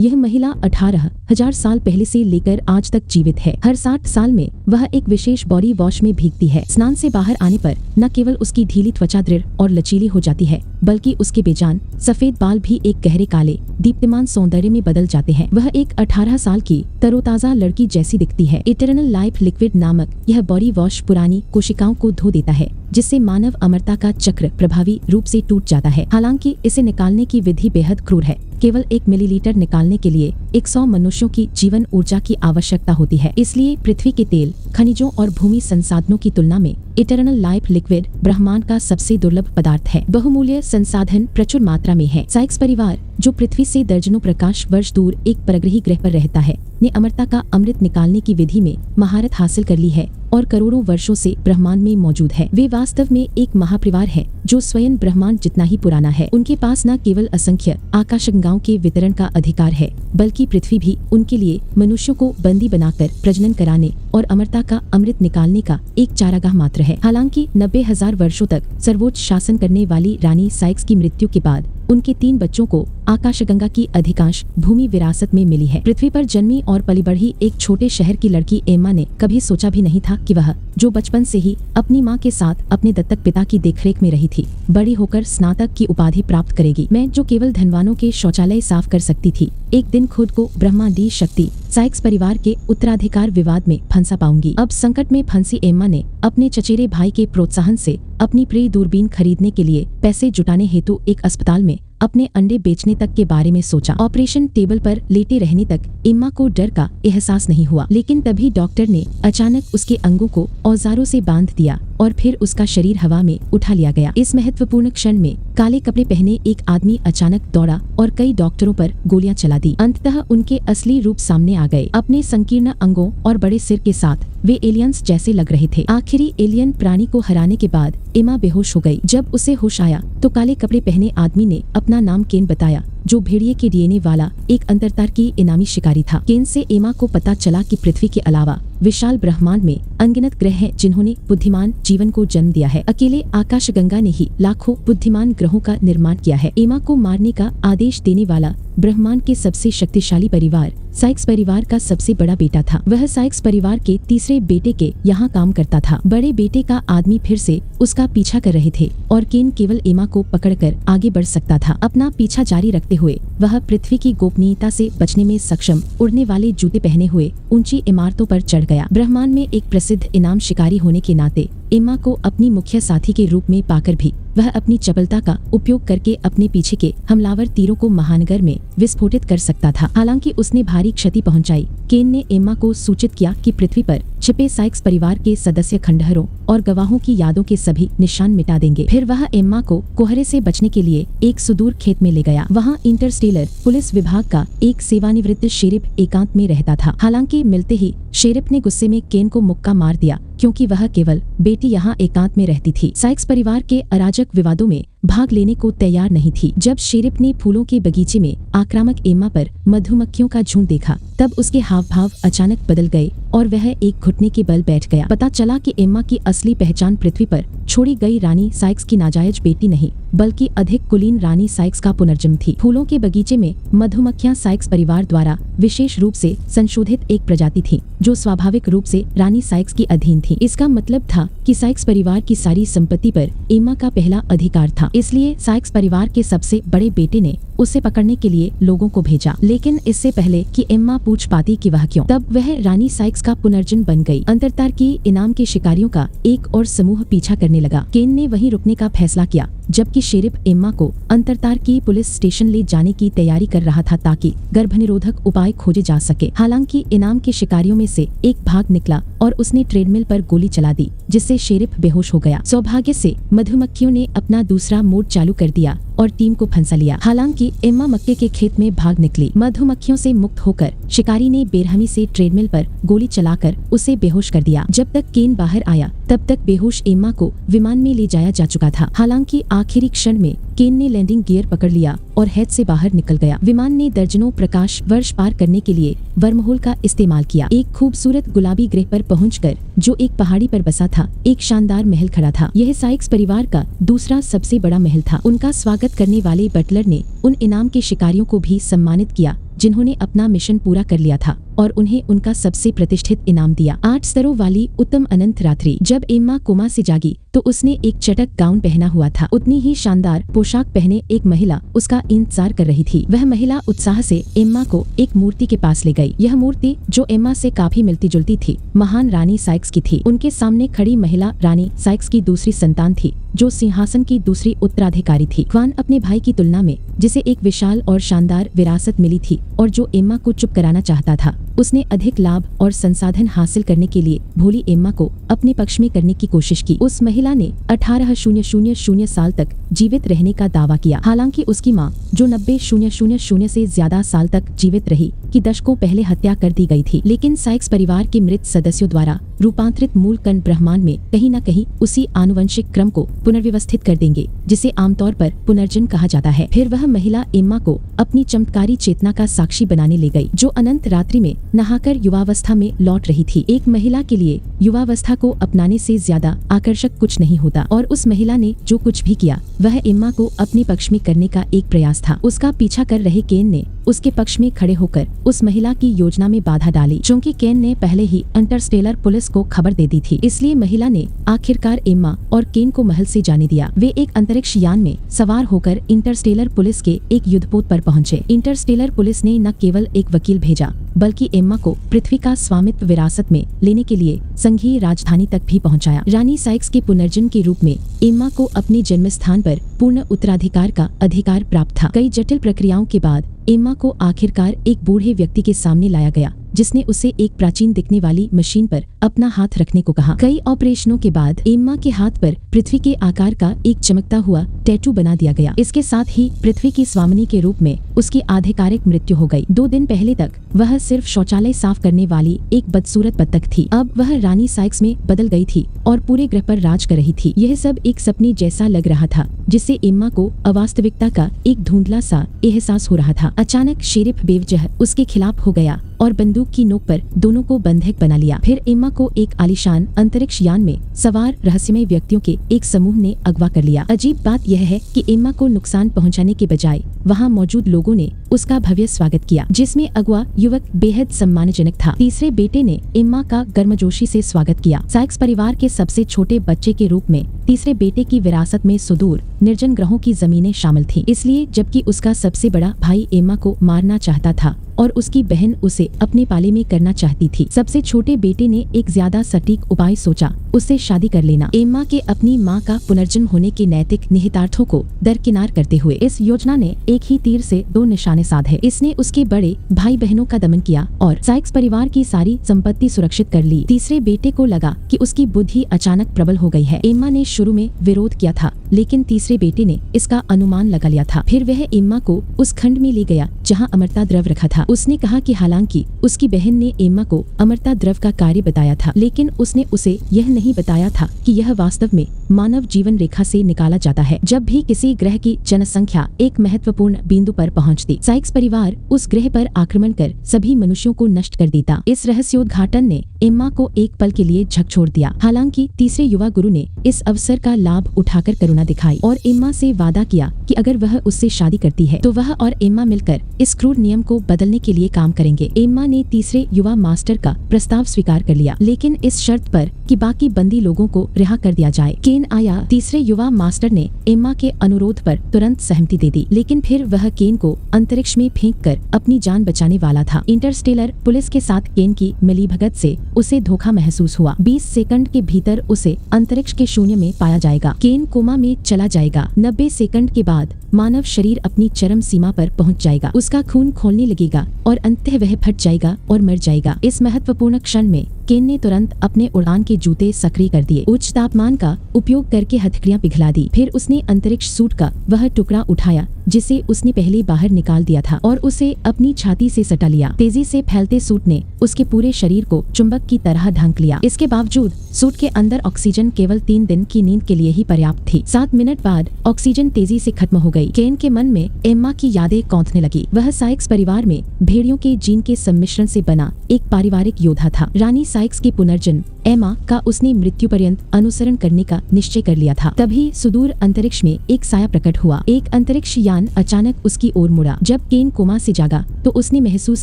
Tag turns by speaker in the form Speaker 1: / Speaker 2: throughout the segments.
Speaker 1: यह महिला 18,000 साल पहले से लेकर आज तक जीवित है। हर 60 साल में वह एक विशेष बॉडी वॉश में भीगती है। स्नान से बाहर आने पर न केवल उसकी ढीली त्वचा दृढ़ और लचीली हो जाती है, बल्कि उसके बेजान सफेद बाल भी एक गहरे काले दीप्तिमान सौंदर्य में बदल जाते हैं। वह एक 18 साल की तरोताजा लड़की जैसी दिखती है। इटर्नल लाइफ लिक्विड नामक यह बॉडी वॉश पुरानी कोशिकाओं को धो देता है, जिससे मानव अमरता का चक्र प्रभावी रूप से टूट जाता है। हालांकि इसे निकालने की विधि बेहद क्रूर है। केवल 1 मिलीलीटर निकालने के लिए 100 मनुष्यों की जीवन ऊर्जा की आवश्यकता होती है। इसलिए पृथ्वी के तेल, खनिजों और भूमि संसाधनों की तुलना में इटर्नल लाइफ लिक्विड ब्रह्मांड का सबसे दुर्लभ पदार्थ है। बहुमूल्य संसाधन प्रचुर मात्रा में है। साइक्स परिवार, जो पृथ्वी से दर्जनों प्रकाश वर्ष दूर एक परग्रही ग्रह पर रहता है, ने अमरता का अमृत निकालने की विधि में महारत हासिल कर ली है और करोड़ों वर्षों से ब्रह्मांड में मौजूद है। वे वास्तव में एक महापरिवार है जो स्वयं ब्रह्मांड जितना ही पुराना है। उनके पास न केवल असंख्य आकाशगंगाओं के वितरण का अधिकार है, बल्कि पृथ्वी भी उनके लिए मनुष्यों को बंदी बनाकर प्रजनन कराने और अमरता का अमृत निकालने का एक चारागाह मात्र है। हालांकि 90,000 वर्षों तक सर्वोच्च शासन करने वाली रानी साइक्स की मृत्यु के बाद उनके 3 बच्चों को आकाशगंगा की अधिकांश भूमि विरासत में मिली है। पृथ्वी पर जन्मी और पली बढ़ी एक छोटे शहर की लड़की एम्मा ने कभी सोचा भी नहीं था कि वह, जो बचपन से ही अपनी मां के साथ अपने दत्तक पिता की देखरेख में रही थी, बड़ी होकर स्नातक की उपाधि प्राप्त करेगी। मैं, जो केवल धनवानों के शौचालय साफ कर सकती थी, एक दिन खुद को ब्रह्मांडीय शक्ति साइक्स परिवार के उत्तराधिकार विवाद में फंसा पाऊंगी। अब संकट में फंसी एम्मा ने अपने चचेरे भाई के प्रोत्साहन से अपनी प्रिय दूरबीन खरीदने के लिए पैसे जुटाने हेतु एक अस्पताल में अपने अंडे बेचने तक के बारे में सोचा। ऑपरेशन टेबल पर लेटे रहने तक एम्मा को डर का एहसास नहीं हुआ, लेकिन तभी डॉक्टर ने अचानक उसके अंगों को औजारों से बांध दिया और फिर उसका शरीर हवा में उठा लिया गया। इस महत्वपूर्ण क्षण में काले कपड़े पहने एक आदमी अचानक दौड़ा और कई डॉक्टरों पर गोलियां चला दी। अंततः उनके असली रूप सामने आ गए। अपने संकीर्ण अंगों और बड़े सिर के साथ वे एलियंस जैसे लग रहे थे। आखिरी एलियन प्राणी को हराने के बाद एम्मा बेहोश हो गई। जब उसे होश आया तो काले कपड़े पहने आदमी ने अपना नाम केन बताया, जो भेड़िए के डीएनए वाला एक अंतरतारकीय इनामी शिकारी था। केन से एम्मा को पता चला कि पृथ्वी के अलावा विशाल ब्रह्मांड में अनगिनत ग्रह हैं जिन्होंने बुद्धिमान जीवन को जन्म दिया है। अकेले आकाशगंगा ने ही लाखों बुद्धिमान ग्रहों का निर्माण किया है। एम्मा को मारने का आदेश देने वाला ब्रह्मांड के सबसे शक्तिशाली परिवार साइक्स परिवार का सबसे बड़ा बेटा था। वह साइक्स परिवार के तीसरे बेटे के यहाँ काम करता था। बड़े बेटे का आदमी फिर से उसका पीछा कर रहे थे और केन केवल एम्मा को पकड़कर आगे बढ़ सकता था। अपना पीछा जारी रखते हुए वह पृथ्वी की गोपनीयता से बचने में सक्षम उड़ने वाले जूते पहने हुए ऊंची इमारतों पर चढ़ गया। ब्रह्मांड में एक प्रसिद्ध इनाम शिकारी होने के नाते एम्मा को अपनी मुख्य साथी के रूप में पाकर भी वह अपनी चपलता का उपयोग करके अपने पीछे के हमलावर तीरों को महानगर में विस्फोटित कर सकता था। हालांकि उसने भारी क्षति पहुंचाई। केन ने एम्मा को सूचित किया कि पृथ्वी पर छिपे साइक्स परिवार के सदस्य खंडहरों और गवाहों की यादों के सभी निशान मिटा देंगे। फिर वह एम्मा को कोहरे से बचने के लिए एक सुदूर खेत में ले गया। वहाँ इंटरस्टेलर पुलिस विभाग का एक सेवानिवृत्त शेरिफ एकांत में रहता था। हालांकि मिलते ही शेरिफ ने गुस्से में केन को मुक्का मार दिया, क्योंकि वह केवल बेटी यहाँ एकांत में रहती थी। साइक्स परिवार के अराजक विवादों में भाग लेने को तैयार नहीं थी। जब शेरिफ ने फूलों के बगीचे में आक्रामक एम्मा पर मधुमक्खियों का झुंड देखा, तब उसके हाव भाव अचानक बदल गए और वह एक घुटने के बल बैठ गया। पता चला कि एम्मा की असली पहचान पृथ्वी पर छोड़ी गई रानी साइक्स की नाजायज बेटी नहीं, बल्कि अधिक कुलीन रानी साइक्स का पुनर्जन्म थी। फूलों के बगीचे में मधुमक्खियां साइक्स परिवार द्वारा विशेष रूप से संशोधित एक प्रजाति थी, जो स्वाभाविक रूप से रानी साइक्स की अधीन थी। इसका मतलब था कि साइक्स परिवार की सारी संपत्ति पर एम्मा का पहला अधिकार था। इसलिए साइक्स परिवार के सबसे बड़े बेटे ने उसे पकड़ने के लिए लोगों को भेजा, लेकिन इससे पहले कि एम्मा पूछ पाती कि वह क्यों, तब वह रानी साइक्स का पुनर्जन्म बन गई। अंतरतारकीय इनाम के शिकारियों का एक और समूह पीछा करने लगा। केन ने वहीं रुकने का फैसला किया, जबकि शेरिफ एम्मा को अंतरतारकीय पुलिस स्टेशन ले जाने की तैयारी कर रहा था ताकि गर्भनिरोधक उपाय खोजे जा सके। हालांकि इनाम के शिकारियों में से एक भाग निकला और उसने ट्रेडमिल पर गोली चला दी, जिससे शेरिफ बेहोश हो गया। सौभाग्य से मधुमक्खियों ने अपना दूसरा मोड चालू कर दिया और टीम को फंसा लिया। हालांकि एम्मा मक्के के खेत में भाग निकली। मधुमक्खियों से मुक्त होकर शिकारी ने बेरहमी से ट्रेडमिल पर गोली चलाकर उसे बेहोश कर दिया। जब तक केन बाहर आया, तब तक बेहोश एम्मा को विमान में ले जाया जा चुका था। हालांकि आखिरी क्षण में केन ने लैंडिंग गियर पकड़ लिया और हैच से बाहर निकल गया। विमान ने दर्जनों प्रकाश वर्ष पार करने के लिए वर्महोल का इस्तेमाल किया। एक खूबसूरत गुलाबी ग्रह पर पहुंचकर, जो एक पहाड़ी पर बसा था, एक शानदार महल खड़ा था। यह साइक्स परिवार का दूसरा सबसे बड़ा महल था। उनका स्वागत करने वाले बटलर ने उन इनाम के शिकारियों को भी सम्मानित किया जिन्होंने अपना मिशन पूरा कर लिया था, और उन्हें उनका सबसे प्रतिष्ठित इनाम दिया। 8 स्तरों वाली उत्तम अनंत रात्रि। जब एम्मा कोमा से जागी तो उसने एक चटक गाउन पहना हुआ था। उतनी ही शानदार पोशाक पहने एक महिला उसका इंतजार कर रही थी। वह महिला उत्साह से एम्मा को एक मूर्ति के पास ले गई। यह मूर्ति, जो एम्मा से काफी मिलती जुलती थी, महान रानी साइक्स की थी। उनके सामने खड़ी महिला रानी साइक्स की दूसरी संतान थी, जो सिंहासन की दूसरी उत्तराधिकारी थी। क्वान अपने भाई की तुलना में, जिसे एक विशाल और शानदार विरासत मिली थी और जो एम्मा को चुप कराना चाहता था, उसने अधिक लाभ और संसाधन हासिल करने के लिए भोली एम्मा को अपने पक्ष में करने की कोशिश की। उस महिला ने 18,000 साल तक जीवित रहने का दावा किया। हालांकि उसकी मां, जो 90,000 से ज्यादा साल तक जीवित रही, की दशकों पहले हत्या कर दी गई थी। लेकिन साइक्स परिवार के मृत सदस्यों द्वारा रूपांतरित मूल कण ब्रह्मांड में कहीं न कहीं उसी आनुवंशिक क्रम को पुनर्व्यवस्थित कर देंगे जिसे आमतौर पर पुनर्जन कहा जाता है। फिर वह महिला एम्मा को अपनी चमत्कारी चेतना का साक्षी बनाने ले गई, जो अनंत रात्रि में नहाकर युवावस्था में लौट रही थी। एक महिला के लिए युवावस्था को अपनाने से ज्यादा आकर्षक कुछ नहीं होता, और उस महिला ने जो कुछ भी किया वह एम्मा को अपने पक्ष में करने का एक प्रयास था। उसका पीछा कर रहे केन ने उसके पक्ष में खड़े होकर उस महिला की योजना में बाधा डाली। चूंकि केन ने पहले ही इंटरस्टेलर पुलिस को खबर दे दी थी, इसलिए महिला ने आखिरकार एम्मा और केन को महल से जाने दिया। वे एक अंतरिक्ष यान में सवार होकर इंटरस्टेलर पुलिस के एक युद्धपोत पर पहुंचे। इंटरस्टेलर पुलिस ने न केवल एक वकील भेजा, बल्कि एम्मा को पृथ्वी का स्वामित्व विरासत में लेने के लिए संघीय राजधानी तक भी पहुंचाया। रानी साइक्स के पुनर्जन के रूप में एम्मा को अपने जन्म स्थान पर पूर्ण उत्तराधिकार का अधिकार प्राप्त था। कई जटिल प्रक्रियाओं के बाद एम्मा को आखिरकार एक बूढ़े व्यक्ति के सामने लाया गया, जिसने उसे एक प्राचीन दिखने वाली मशीन पर अपना हाथ रखने को कहा। कई ऑपरेशनों के बाद एम्मा के हाथ पर पृथ्वी के आकार का एक चमकता हुआ टैटू बना दिया गया। इसके साथ ही पृथ्वी की स्वामिनी के रूप में उसकी आधिकारिक मृत्यु हो गई। 2 दिन पहले तक वह सिर्फ शौचालय साफ करने वाली एक बदसूरत बत्तख थी। अब वह रानी साइक्स में बदल गई थी और पूरे ग्रह पर राज कर रही थी। यह सब एक सपने जैसा लग रहा था, जिससे एम्मा को अवास्तविकता का एक धुंधला सा एहसास हो रहा था। अचानक शेरिफ बेवजह उसके खिलाफ हो गया और बंदूक की नोक पर दोनों को बंधक बना लिया। फिर एम्मा को एक आलीशान अंतरिक्ष यान में सवार रहस्यमय व्यक्तियों के एक समूह ने अगवा कर लिया। अजीब बात यह है कि एम्मा को नुकसान पहुंचाने के बजाय वहां मौजूद लोगों ने उसका भव्य स्वागत किया, जिसमें अगवा युवक बेहद सम्मानजनक था। तीसरे बेटे ने एम्मा का गर्मजोशी से स्वागत किया। साइक्स परिवार के सबसे छोटे बच्चे के रूप में तीसरे बेटे की विरासत में सुदूर निर्जन ग्रहों की जमीनें शामिल थीं। इसलिए जबकि उसका सबसे बड़ा भाई एम्मा को मारना चाहता था और उसकी बहन उसे अपने पाले में करना चाहती थी, सबसे छोटे बेटे ने एक ज्यादा सटीक उपाय सोचा, उससे शादी कर लेना। एम्मा के अपनी मां का पुनर्जन्म होने के नैतिक निहितार्थों को दरकिनार करते हुए इस योजना ने एक ही तीर से 2 निशाने साधे। इसने उसके बड़े भाई बहनों का दमन किया और साइक्स परिवार की सारी संपत्ति सुरक्षित कर ली। तीसरे बेटे को लगा कि उसकी बुद्धि अचानक प्रबल हो गई है। एम्मा ने शुरू में विरोध किया था, लेकिन तीसरे बेटे ने इसका अनुमान लगा लिया था। फिर वह एम्मा को उस खंड में ले गया जहाँ अमरता द्रव रखा था। उसने कहा कि हालांकि उसकी बहन ने एम्मा को अमरता द्रव का कार्य बताया था, लेकिन उसने उसे यह नहीं बताया था कि यह वास्तव में मानव जीवन रेखा से निकाला जाता है। जब भी किसी ग्रह की जनसंख्या एक महत्वपूर्ण बिंदु पर पहुंचती, साइक्स परिवार उस ग्रह पर आक्रमण कर सभी मनुष्यों को नष्ट कर देता। इस रहस्योद्घाटन ने एम्मा को एक पल के लिए झकझोर दिया। हालांकि तीसरे युवा गुरु ने इस अवसर का लाभ उठाकर करुणा दिखाई और एम्मा से वादा किया कि अगर वह उससे शादी करती है तो वह और एम्मा मिलकर इस क्रूर नियम को बदलने के लिए काम करेंगे। एम्मा ने तीसरे युवा मास्टर का प्रस्ताव स्वीकार कर लिया, लेकिन इस शर्त पर कि बाकी बंदी लोगों को रिहा कर दिया जाए। केन आया। तीसरे युवा मास्टर ने एम्मा के अनुरोध पर तुरंत सहमति दे दी, लेकिन फिर वह केन को अंतरिक्ष में फेंककर अपनी जान बचाने वाला था। इंटरस्टेलर पुलिस के साथ केन की मिलीभगत से उसे धोखा महसूस हुआ। 20 सेकंड के भीतर उसे अंतरिक्ष के शून्य में पाया जाएगा। केन कोमा में चला जाएगा। 90 सेकंड के बाद मानव शरीर अपनी चरम सीमा पर पहुंच जाएगा। उसका खून खोलने लगेगा और अंततः वह फट जाएगा और मर जाएगा। इस महत्वपूर्ण क्षण में केन ने तुरंत अपने उड़ान के जूते सक्रिय कर दिए, उच्च तापमान का उपयोग करके हथकड़ियां पिघला दी। फिर उसने अंतरिक्ष सूट का वह टुकड़ा उठाया जिसे उसने पहले बाहर निकाल दिया था और उसे अपनी छाती से सटा लिया। तेजी से फैलते सूट ने उसके पूरे शरीर को चुंबक की तरह ढांक लिया। इसके बावजूद सूट के अंदर ऑक्सीजन केवल 3 दिन की नींद के लिए ही पर्याप्त थी। 7 मिनट बाद ऑक्सीजन तेजी से खत्म हो गई। केन के मन में एम्मा की यादें कौंधने लगी। वह साइक्स परिवार में भेड़ियों के जीन के सम्मिश्रण से बना एक पारिवारिक योद्धा था। रानी साइक्स की पुनर्जन्म एम्मा का उसने मृत्यु पर्यंत अनुसरण करने का निश्चय कर लिया था। तभी सुदूर अंतरिक्ष में एक साया प्रकट हुआ। एक अंतरिक्ष यान अचानक उसकी ओर मुड़ा। जब केन कोमा से जागा तो उसने महसूस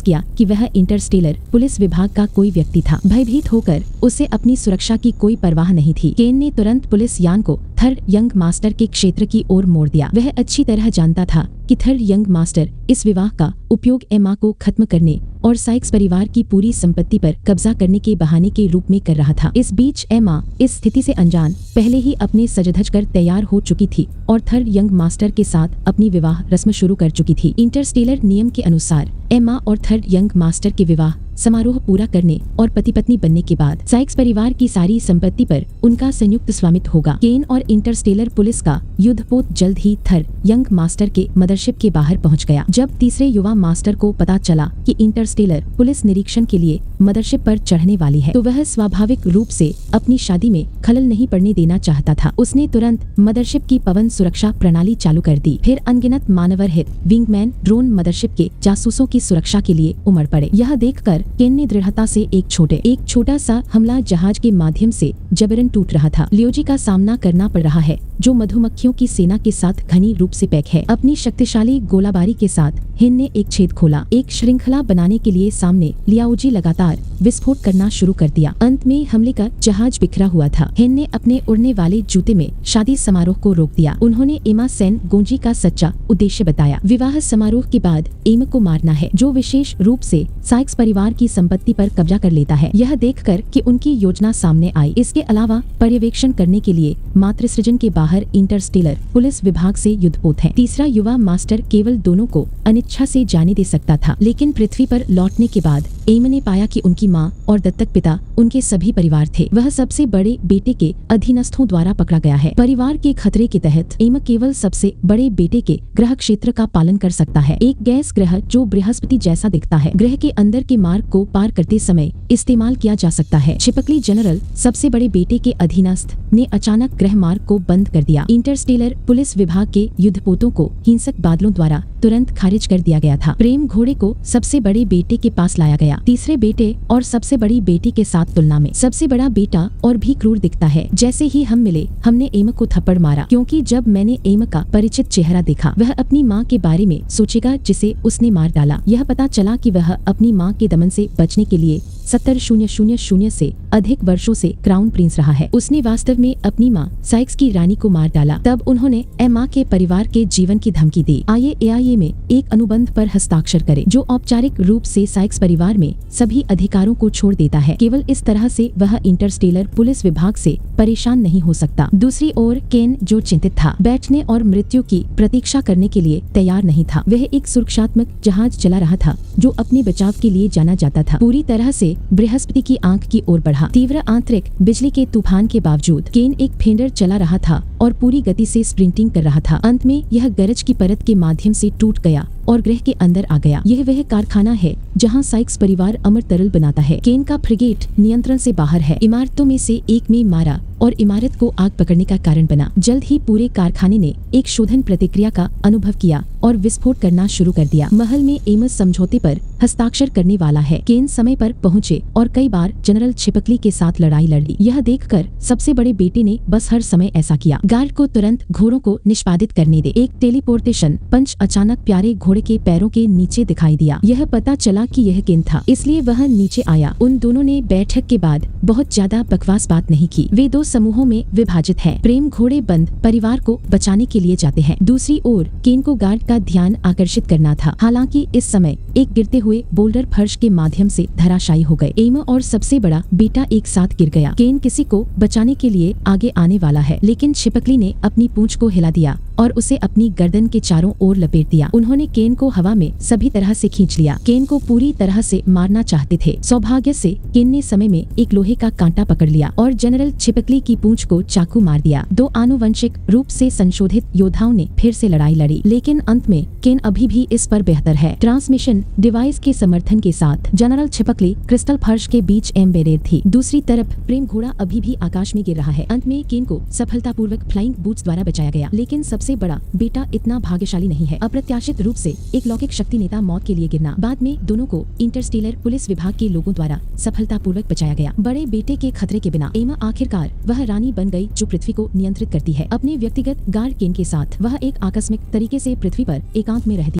Speaker 1: किया कि वह इंटरस्टेलर पुलिस विभाग का कोई व्यक्ति था। भयभीत होकर उसे अपनी सुरक्षा की कोई परवाह नहीं थी। केन ने तुरंत पुलिस यान को थर यंग मास्टर के क्षेत्र की ओर मोड़ दिया। वह अच्छी तरह जानता था कि थर यंग मास्टर इस विवाह का उपयोग एम्मा को खत्म करने और साइक्स परिवार की पूरी संपत्ति पर कब्जा करने के बहाने के रूप में कर रहा था। इस बीच एम्मा इस स्थिति से अनजान पहले ही अपने सज-धज कर तैयार हो चुकी थी और थर यंग मास्टर के साथ अपनी विवाह रस्म शुरू कर चुकी थी। इंटरस्टेलर नियम के अनुसार एम्मा और थर यंग मास्टर के विवाह समारोह पूरा करने और पति पत्नी बनने के बाद साइक्स परिवार की सारी संपत्ति पर उनका संयुक्त स्वामित्व होगा। केन और इंटरस्टेलर पुलिस का युद्धपोत जल्द ही थर यंग मास्टर के मदरशिप के बाहर पहुंच गया। जब तीसरे युवा मास्टर को पता चला कि इंटरस्टेलर पुलिस निरीक्षण के लिए मदरशिप पर चढ़ने वाली है तो वह स्वाभाविक रूप से अपनी शादी में खलल नहीं पड़ने देना चाहता था। उसने तुरंत मदरशिप की पवन सुरक्षा प्रणाली चालू कर दी। फिर अनगिनत मानवरहित विंगमैन ड्रोन मदरशिप के जासूसों की सुरक्षा के लिए उमड़ पड़े। यह देखकर केन ने दृढ़ता से एक छोटा सा हमला जहाज के माध्यम से जबरन टूट रहा था। लियोजी का सामना करना पड़ रहा है जो मधुमक्खियों की सेना के साथ घनी रूप से पैक है। अपनी शक्तिशाली गोलाबारी के साथ हिन ने एक छेद खोला। एक श्रृंखला बनाने के लिए सामने लियाओजी लगातार विस्फोट करना शुरू कर दिया। अंत में हमले का जहाज बिखरा हुआ था। हिन ने अपने उड़ने वाले जूते में शादी समारोह को रोक दिया। उन्होंने एमा सेन गोंजी का सच्चा उद्देश्य बताया। विवाह समारोह के बाद एमा को मारना है जो विशेष रूप से साइक्स परिवार की संपत्ति पर कब्जा कर लेता है। यह देखकर कि उनकी योजना सामने आई। इसके अलावा पर्यवेक्षण करने के लिए मातृसृजन के बाहर इंटरस्टेलर पुलिस विभाग से युद्धपोत है। तीसरा युवा मास्टर केवल दोनों को अनिच्छा से जाने दे सकता था, लेकिन पृथ्वी पर लौटने के बाद एमा ने पाया कि उनकी माँ और दत्तक पिता उनके सभी परिवार थे। वह सबसे बड़े बेटे के अधीनस्थों द्वारा पकड़ा गया है। परिवार के खतरे के तहत एमा केवल सबसे बड़े बेटे के ग्रह क्षेत्र का पालन कर सकता है। एक गैस ग्रह जो बृहस्पति जैसा दिखता है ग्रह के अंदर के मार्ग को पार करते समय इस्तेमाल किया जा सकता है। छिपकली जनरल सबसे बड़े बेटे के अधीनस्थ ने अचानक ग्रह मार्ग को बंद कर दिया। इंटरस्टेलर पुलिस विभाग के युद्धपोतों को हिंसक बादलों द्वारा तुरंत खारिज कर दिया गया था। प्रेम घोड़े को सबसे बड़े बेटे के पास लाया गया। तीसरे बेटे और सबसे बड़ी बेटी के साथ तुलना में सबसे बड़ा बेटा और भी क्रूर दिखता है। जैसे ही हम मिले हमने एमा को थप्पड़ मारा क्योंकि जब मैंने एमा का परिचित चेहरा देखा वह अपनी माँ के बारे में सोचेगा जिसे उसने मार डाला। यह पता चला कि वह अपनी माँ के दमन से बचने के लिए 70,000 से अधिक वर्षों से क्राउन प्रिंस रहा है। उसने वास्तव में अपनी माँ साइक्स की रानी को मार डाला। तब उन्होंने एमा के परिवार के जीवन की धमकी दी। आईएएआई में एक अनुबंध पर हस्ताक्षर करें जो औपचारिक रूप से साइक्स परिवार में सभी अधिकारों को छोड़ देता है। केवल इस तरह से वह इंटरस्टेलर पुलिस विभाग से परेशान नहीं हो सकता। दूसरी ओर केन जो चिंतित था, बैठने और मृत्यु की प्रतीक्षा करने के लिए तैयार नहीं था। वह एक सुरक्षात्मक जहाज चला रहा था जो अपने बचाव के लिए जाना जाता था। पूरी तरह से बृहस्पति की आंख की ओर बढ़ा। तीव्र आंतरिक बिजली के तूफान के बावजूद केन एक फेंडर चला रहा था और पूरी गति से स्प्रिंटिंग कर रहा था। अंत में यह गरज की परत के माध्यम से टूट गया और ग्रह के अंदर आ गया। यह वह कारखाना है जहां साइक्स परिवार अमर तरल बनाता है। केन का फ्रिगेट नियंत्रण से बाहर है। इमारतों में से एक में मारा और इमारत को आग पकड़ने का कारण बना। जल्द ही पूरे कारखाने ने एक शोधन प्रतिक्रिया का अनुभव किया और विस्फोट करना शुरू कर दिया। महल में एमस समझौते पर हस्ताक्षर करने वाला है। केन समय पर पहुंचे और कई बार जनरल छिपकली के साथ लड़ाई लड़ी। यह देखकर सबसे बड़े बेटे ने बस हर समय ऐसा किया। गार्ड को तुरंत घोड़ों को निष्पादित करने दे। एक टेलीपोर्टेशन पंच अचानक प्यारे घोड़े के पैरों के नीचे दिखाई दिया। यह पता चला कि यह केन था, इसलिए वह नीचे आया। उन दोनों ने बैठक के बाद बहुत ज्यादा बकवास बात नहीं की। वे दो समूहों में विभाजित हैं। प्रेम घोड़े बंद परिवार को बचाने के लिए जाते हैं। दूसरी ओर केन को गार्ड का ध्यान आकर्षित करना था। हालांकि इस समय एक गिरते हुए बोल्डर फर्श के माध्यम से धराशायी हो गए। एमा और सबसे बड़ा बेटा एक साथ गिर गया। केन किसी को बचाने के लिए आगे आने वाला है, लेकिन छिपकली ने अपनी पूंछ को हिला दिया और उसे अपनी गर्दन के चारों ओर लपेट दिया। उन्होंने केन को हवा में सभी तरह से खींच लिया। केन को पूरी बुरी तरह से मारना चाहते थे। सौभाग्य से केन ने समय में एक लोहे का कांटा पकड़ लिया और जनरल छिपकली की पूंछ को चाकू मार दिया। 2 आनुवंशिक रूप से संशोधित योद्धाओं ने फिर से लड़ाई लड़ी, लेकिन अंत में केन अभी भी इस पर बेहतर है। ट्रांसमिशन डिवाइस के समर्थन के साथ जनरल छिपकली क्रिस्टल फर्श के बीच एम्बेडेड थी। दूसरी तरफ प्रेम घोड़ा अभी भी आकाश में गिर रहा है। अंत में केन को सफलतापूर्वक फ्लाइंग बूट्स द्वारा बचाया गया, लेकिन सबसे बड़ा बेटा इतना भाग्यशाली नहीं है। अप्रत्याशित रूप से एक लौकिक शक्ति नेता मौत के लिए गिरना। बाद में दोनों को इंटरस्टेलर पुलिस विभाग के लोगों द्वारा सफलतापूर्वक बचाया गया। बड़े बेटे के खतरे के बिना एमा आखिरकार वह रानी बन गई जो पृथ्वी को नियंत्रित करती है। अपने व्यक्तिगत गार्ड केन के साथ वह एक आकस्मिक तरीके से पृथ्वी पर एकांत में रहती